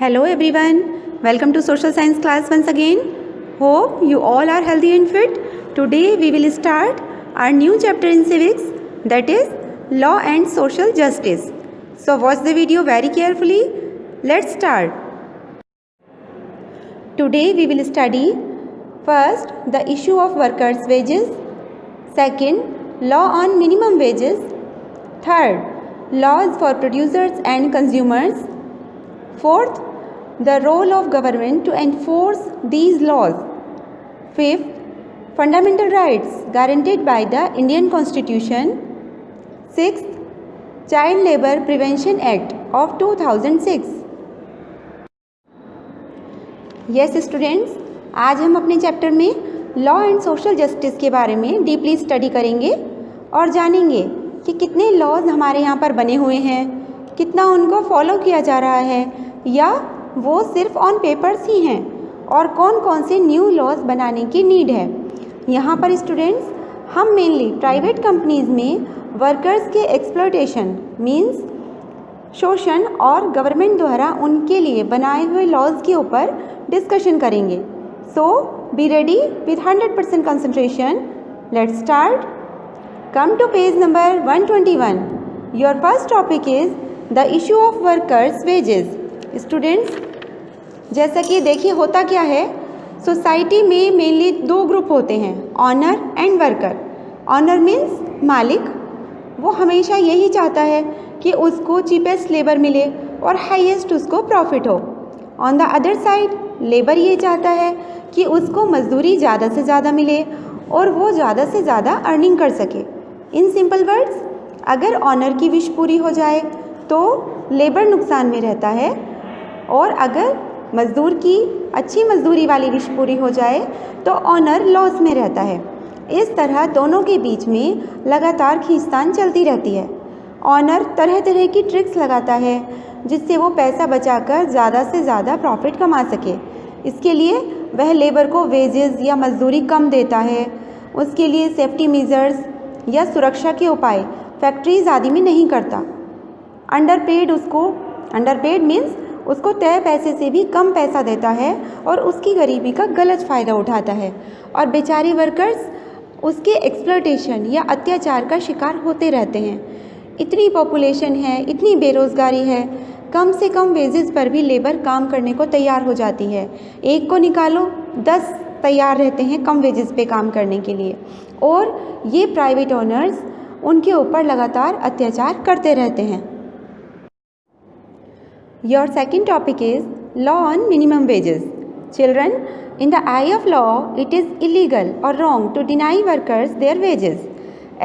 Hello everyone, welcome to social science class once again. Hope you all are healthy and fit. Today we will start our new chapter in civics, that is law and social justice. So watch the video very carefully. Let's start. Today we will study first the issue of workers' wages, second law on minimum wages, third laws for producers and consumers, fourth the role of government to enforce these laws, fifth fundamental rights guaranteed by the Indian Constitution, sixth Child Labour Prevention Act of 2006. Yes students, आज हम अपने chapter में law and social justice के बारे में deeply study करेंगे और जानेंगे कि कितने लॉज हमारे यहाँ पर बने हुए हैं, कितना उनको फॉलो किया जा रहा है या वो सिर्फ ऑन पेपर्स ही हैं और कौन कौन से न्यू लॉज बनाने की नीड है। यहाँ पर स्टूडेंट्स हम मेनली प्राइवेट कंपनीज़ में वर्कर्स के एक्सप्लॉयटेशन मीन्स शोषण और गवर्नमेंट द्वारा उनके लिए बनाए हुए लॉज के ऊपर डिस्कशन करेंगे। So be ready with 100% concentration. Let's start. Come to page number 121। Your first topic is the issue of workers wages. Students जैसा कि देखिए होता क्या है, सोसाइटी में मेनली दो ग्रुप होते हैं, owner and worker. Owner means मालिक, वो हमेशा यही चाहता है कि उसको चीपेस्ट लेबर मिले और हाईएस्ट उसको प्रॉफिट हो। On the other side labour ये चाहता है कि उसको मजदूरी ज़्यादा से ज़्यादा मिले और वो ज़्यादा से ज़्यादा अर्निंग कर सके। इन सिंपल वर्ड्स, अगर ऑनर की विश पूरी हो जाए तो लेबर नुकसान में रहता है और अगर मज़दूर की अच्छी मजदूरी वाली विश पूरी हो जाए तो ऑनर लॉस में रहता है। इस तरह दोनों के बीच में लगातार खींचतान चलती रहती है। ऑनर तरह तरह की ट्रिक्स लगाता है जिससे वो पैसा बचाकर ज़्यादा से ज़्यादा प्रॉफिट कमा सके। इसके लिए वह लेबर को वेजेस या मजदूरी कम देता है। उसके लिए सेफ्टी मेजर्स या सुरक्षा के उपाय फैक्ट्रीज आदि में नहीं करता। अंडरपेड मीन्स उसको तय पैसे से भी कम पैसा देता है और उसकी गरीबी का गलत फ़ायदा उठाता है और बेचारे वर्कर्स उसके एक्सप्लॉयटेशन या अत्याचार का शिकार होते रहते हैं। इतनी पॉपुलेशन है, इतनी बेरोज़गारी है, कम से कम वेजेस पर भी लेबर काम करने को तैयार हो जाती है। एक को निकालो 10 तैयार रहते हैं कम वेजेस पे काम करने के लिए और ये प्राइवेट ओनर्स उनके ऊपर लगातार अत्याचार करते रहते हैं। Your second topic is law on minimum wages. Children, in the eye of law, it is illegal or wrong to deny workers their wages.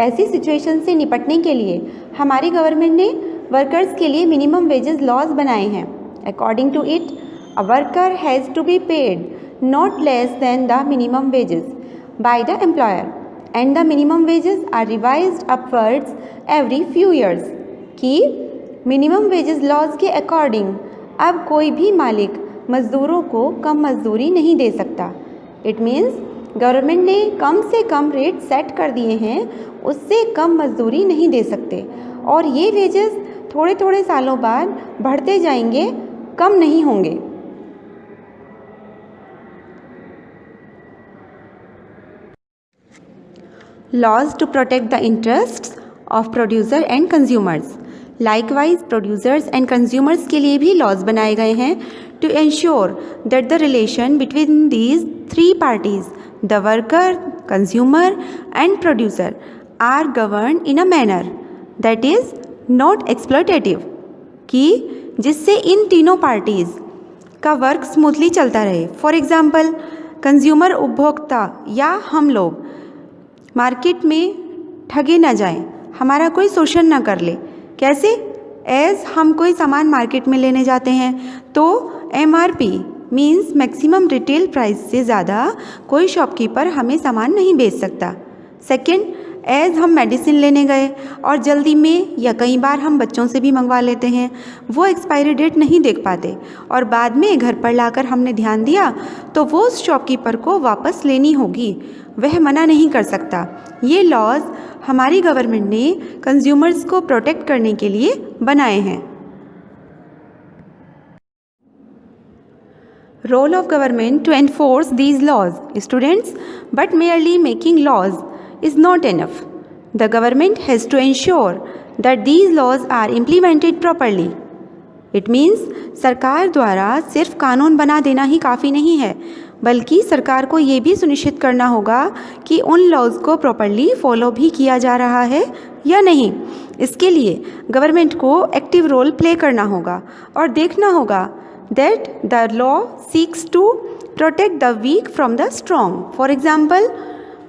ऐसी सिचुएशन से निपटने के लिए हमारी गवर्नमेंट ने वर्कर्स के लिए मिनिमम वेजेस लॉज बनाए हैं। According to it, a worker has to be paid not less than the minimum wages by the employer and the minimum wages are revised upwards every few years. कि minimum wages laws के according अब कोई भी मालिक मज़दूरों को कम मजदूरी नहीं दे सकता। इट मीन्स गवर्नमेंट ने कम से कम रेट सेट कर दिए हैं, उससे कम मजदूरी नहीं दे सकते और ये वेजेस थोड़े थोड़े सालों बाद बढ़ते जाएंगे, कम नहीं होंगे। Laws to protect the interests of producer and consumers. Likewise producers and consumers के लिए भी लॉज बनाए गए हैं to ensure that the relation between these three parties, the worker, consumer and producer, are govern in a manner that is not exploitative. कि जिससे इन तीनों parties का वर्क स्मूथली चलता रहे। फॉर एग्ज़ाम्पल, कंज्यूमर उपभोक्ता या हम लोग मार्केट में ठगे ना जाएं, हमारा कोई शोषण ना कर ले। कैसे? एज हम कोई सामान मार्केट में लेने जाते हैं तो MRP means maximum retail price से ज़्यादा कोई शॉपकीपर हमें सामान नहीं बेच सकता। सेकंड, एज हम मेडिसिन लेने गए और जल्दी में या कई बार हम बच्चों से भी मंगवा लेते हैं, वो एक्सपायरी डेट नहीं देख पाते और बाद में घर पर लाकर हमने ध्यान दिया तो वो उस शॉपकीपर को वापस लेनी होगी, वह मना नहीं कर सकता। ये लॉज हमारी गवर्नमेंट ने कंज्यूमर्स को प्रोटेक्ट करने के लिए बनाए हैं। Role of government to enforce these laws. Students, but merely making laws is not enough. The government has to ensure that these laws are implemented properly. It means सरकार द्वारा सिर्फ कानून बना देना ही काफ़ी नहीं है, बल्कि सरकार को ये भी सुनिश्चित करना होगा कि उन लॉज को प्रॉपरली फॉलो भी किया जा रहा है या नहीं। इसके लिए गवर्नमेंट को एक्टिव रोल प्ले करना होगा और देखना होगा that the law seeks to protect the weak from the strong. For example,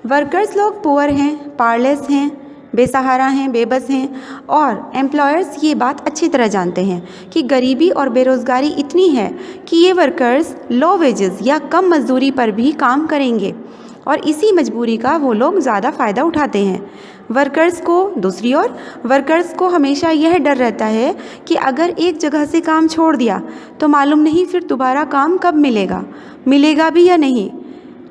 workers लोग पुअर हैं, पावरलेस हैं, बेसहारा हैं, बेबस हैं और एम्प्लॉयर्स ये बात अच्छी तरह जानते हैं कि गरीबी और बेरोज़गारी इतनी है कि ये वर्कर्स लो वेजेस या कम मजदूरी पर भी काम करेंगे और इसी मजबूरी का वो लोग ज़्यादा फ़ायदा उठाते हैं। दूसरी ओर वर्कर्स को हमेशा यह डर रहता है कि अगर एक जगह से काम छोड़ दिया तो मालूम नहीं फिर दोबारा काम कब मिलेगा भी या नहीं,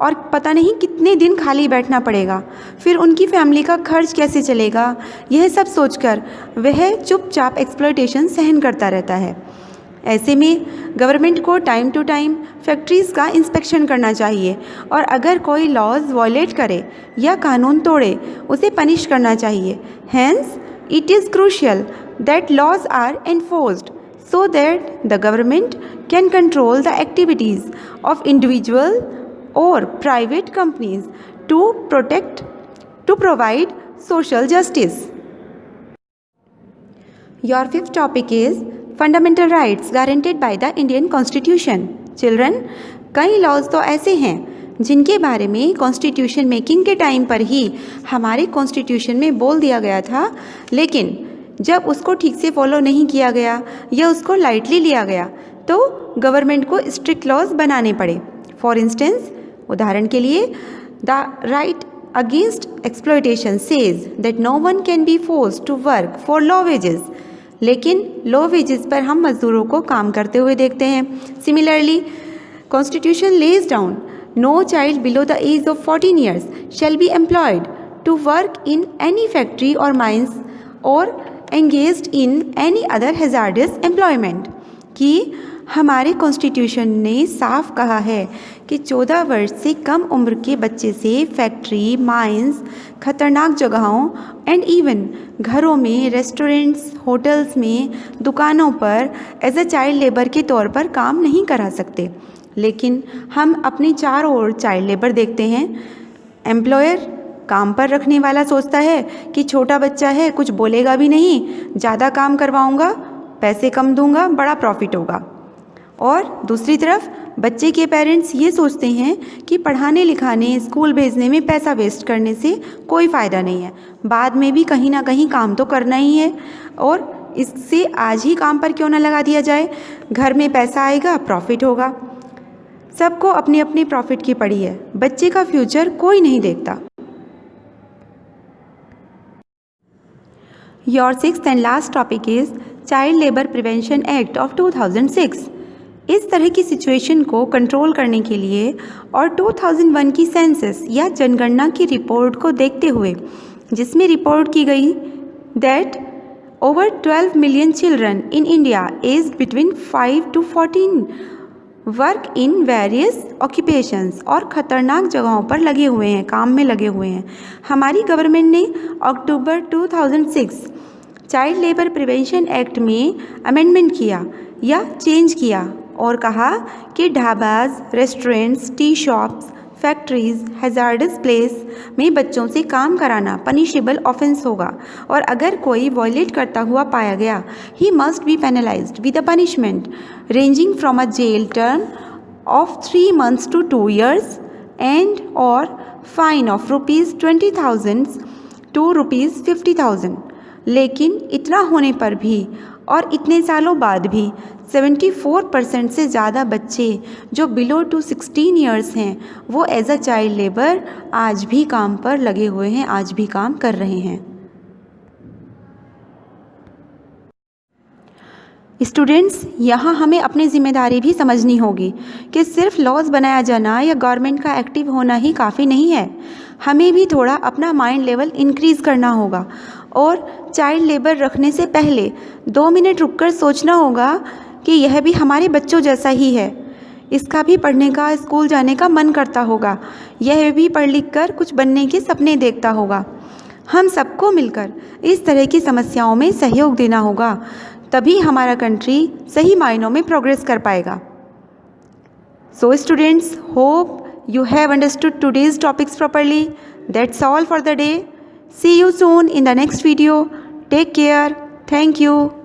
और पता नहीं कितने दिन खाली बैठना पड़ेगा, फिर उनकी फैमिली का खर्च कैसे चलेगा। यह सब सोचकर वह चुपचाप एक्सप्लॉयटेशन सहन करता रहता है। ऐसे में गवर्नमेंट को टाइम टू टाइम फैक्ट्रीज़ का इंस्पेक्शन करना चाहिए और अगर कोई लॉज वॉयलेट करे या कानून तोड़े उसे पनिश करना चाहिए। Hence it is crucial that laws are enforced so that the government can control the activities of individual or private companies to provide social justice. Your fifth topic is fundamental rights guaranteed by the Indian Constitution. Children, कई laws तो ऐसे हैं जिनके बारे में constitution making के time पर ही हमारे कॉन्स्टिट्यूशन में बोल दिया गया था, लेकिन जब उसको ठीक से फॉलो नहीं किया गया या उसको लाइटली लिया गया तो गवर्नमेंट को स्ट्रिक्ट लॉज बनाने पड़े। फॉर इंस्टेंस, उदाहरण के लिए, the right against exploitation says that no one can be forced to work for low wages, लेकिन लो वेजेस पर हम मजदूरों को काम करते हुए देखते हैं। Similarly, constitution lays down no child below the age of 14 years shall be employed to work in any factory or mines or engaged in any other hazardous employment। कि हमारे कॉन्स्टिट्यूशन ने साफ कहा है कि 14 वर्ष से कम उम्र के बच्चे से फैक्ट्री, माइंस, खतरनाक जगहों एंड इवन घरों में, रेस्टोरेंट्स, होटल्स में, दुकानों पर एज अ चाइल्ड लेबर के तौर पर काम नहीं करा सकते। लेकिन हम अपने चारों ओर चाइल्ड लेबर देखते हैं। एम्प्लॉयर काम पर रखने वाला सोचता है कि छोटा बच्चा है, कुछ बोलेगा भी नहीं, ज़्यादा काम करवाऊंगा, पैसे कम दूंगा, बड़ा प्रॉफिट होगा। और दूसरी तरफ बच्चे के पेरेंट्स ये सोचते हैं कि पढ़ाने लिखाने, स्कूल भेजने में पैसा वेस्ट करने से कोई फ़ायदा नहीं है, बाद में भी कहीं ना कहीं काम तो करना ही है और इससे आज ही काम पर क्यों ना लगा दिया जाए, घर में पैसा आएगा, प्रॉफिट होगा। सबको अपनी अपनी प्रॉफिट की पड़ी है, बच्चे का फ्यूचर कोई नहीं देखता। Your sixth and last topic is Child Labor Prevention Act of 2006। इस तरह की सिचुएशन को कंट्रोल करने के लिए और 2001 की सेंसस या जनगणना की रिपोर्ट को देखते हुए, जिसमें रिपोर्ट की गई that over 12 million children in India age between 5 to 14 work in various occupations और ख़तरनाक जगहों पर लगे हुए हैं, काम में लगे हुए हैं। हमारी गवर्नमेंट ने अक्टूबर 2006 चाइल्ड लेबर प्रिवेंशन एक्ट में अमेंडमेंट किया या चेंज किया और कहा कि dhabas, restaurants, T shops, factories, hazardous place में बच्चों से काम कराना पनिशेबल ऑफेंस होगा और अगर कोई वॉयलेट करता हुआ पाया गया, he must be penalised with a punishment ranging from a jail term of 3 months to 2 years and or fine of ₹20,000 to ₹50,000। लेकिन इतना होने पर भी और इतने सालों बाद भी 74% से ज़्यादा बच्चे जो बिलो टू 16 ईयर्स हैं वो एज अ चाइल्ड लेबर आज भी काम पर लगे हुए हैं, आज भी काम कर रहे हैं। स्टूडेंट्स, यहाँ हमें अपनी जिम्मेदारी भी समझनी होगी कि सिर्फ लॉज बनाया जाना या गवर्नमेंट का एक्टिव होना ही काफ़ी नहीं है। हमें भी थोड़ा अपना माइंड लेवल इंक्रीज़ करना होगा और चाइल्ड लेबर रखने से पहले 2 मिनट रुककर सोचना होगा कि यह भी हमारे बच्चों जैसा ही है। इसका भी पढ़ने का, स्कूल जाने का मन करता होगा। यह भी पढ़ लिख कर कुछ बनने के सपने देखता होगा। हम सबको मिलकर इस तरह की समस्याओं में सहयोग देना होगा, तभी हमारा कंट्री सही मायनों में प्रोग्रेस कर पाएगा। So students, hope you have understood today's topics properly. That's all for the day. See you soon in the next video. Take care. Thank you.